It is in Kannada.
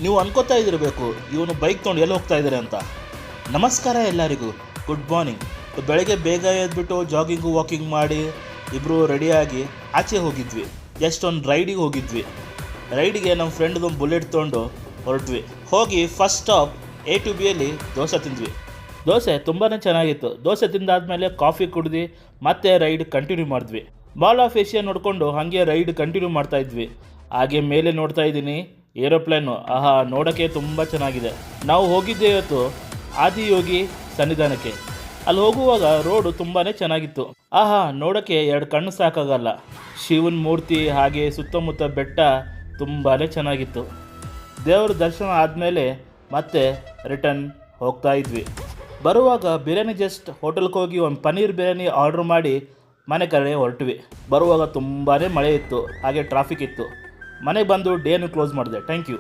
ನೀವು ಅನ್ಕೋತಾ ಇದ್ದಿರಬೇಕು ಇವನು ಬೈಕ್ ತೊಗೊಂಡು ಎಲ್ಲಿ ಹೋಗ್ತಾ ಇದ್ದಾರೆ ಅಂತ. ನಮಸ್ಕಾರ ಎಲ್ಲರಿಗೂ, ಗುಡ್ ಮಾರ್ನಿಂಗ್. ಬೆಳಗ್ಗೆ ಬೇಗ ಎದ್ಬಿಟ್ಟು ಜಾಗಿಂಗು ವಾಕಿಂಗ್ ಮಾಡಿ ಇಬ್ಬರು ರೆಡಿಯಾಗಿ ಆಚೆ ಹೋಗಿದ್ವಿ. ಜಸ್ಟ್ ಒಂದು ರೈಡಿಗೆ ಹೋಗಿದ್ವಿ. ರೈಡಿಗೆ ನಮ್ಮ ಫ್ರೆಂಡ್ದೊಂದು ಬುಲೆಟ್ ತೊಗೊಂಡು ಹೊರಟ್ವಿ. ಹೋಗಿ first stop A to B ಅಲ್ಲಿ ದೋಸೆ ತಿಂದ್ವಿ. ದೋಸೆ ತುಂಬಾ ಚೆನ್ನಾಗಿತ್ತು. ದೋಸೆ ತಿಂದಾದ್ಮೇಲೆ ಕಾಫಿ ಕುಡಿದು ಮತ್ತೆ ರೈಡ್ ಕಂಟಿನ್ಯೂ ಮಾಡಿದ್ವಿ. ಮಾಲ್ ಆಫ್ ಏಷ್ಯಾ ನೋಡಿಕೊಂಡು ಹಾಗೆ ರೈಡ್ ಕಂಟಿನ್ಯೂ ಮಾಡ್ತಾ ಇದ್ವಿ. ಹಾಗೆ ಮೇಲೆ ನೋಡ್ತಾ ಇದ್ದೀನಿ ಏರೋಪ್ಲೇನು. ಆಹಾ, ನೋಡೋಕ್ಕೆ ತುಂಬ ಚೆನ್ನಾಗಿದೆ. ನಾವು ಹೋಗಿದ್ದೆ ಇವತ್ತು ಆದಿಯೋಗಿ ಸನ್ನಿಧಾನಕ್ಕೆ. ಅಲ್ಲಿ ಹೋಗುವಾಗ ರೋಡು ತುಂಬಾ ಚೆನ್ನಾಗಿತ್ತು. ಆಹಾ, ನೋಡೋಕ್ಕೆ 2 ಕಣ್ಣು ಸಾಕಾಗಲ್ಲ. ಶಿವನ ಮೂರ್ತಿ ಹಾಗೆ ಸುತ್ತಮುತ್ತ ಬೆಟ್ಟ ತುಂಬಾ ಚೆನ್ನಾಗಿತ್ತು. ದೇವ್ರ ದರ್ಶನ ಆದಮೇಲೆ ಮತ್ತೆ ರಿಟರ್ನ್ ಹೋಗ್ತಾ ಇದ್ವಿ. ಬರುವಾಗ ಬಿರಿಯಾನಿ ಜಸ್ಟ್ ಹೋಟೆಲ್ಗೆ ಹೋಗಿ ಒಂದು ಪನ್ನೀರ್ ಬಿರಿಯಾನಿ ಆರ್ಡ್ರ್ ಮಾಡಿ ಮನೆ ಕಡೆ ಹೊರಟ್ವಿ. ಬರುವಾಗ ತುಂಬಾ ಮಳೆ ಇತ್ತು, ಹಾಗೆ ಟ್ರಾಫಿಕ್ ಇತ್ತು. ಮನೆಗೆ ಬಂದು ಡೇನು ಕ್ಲೋಸ್ ಮಾಡಿದೆ. Thank you.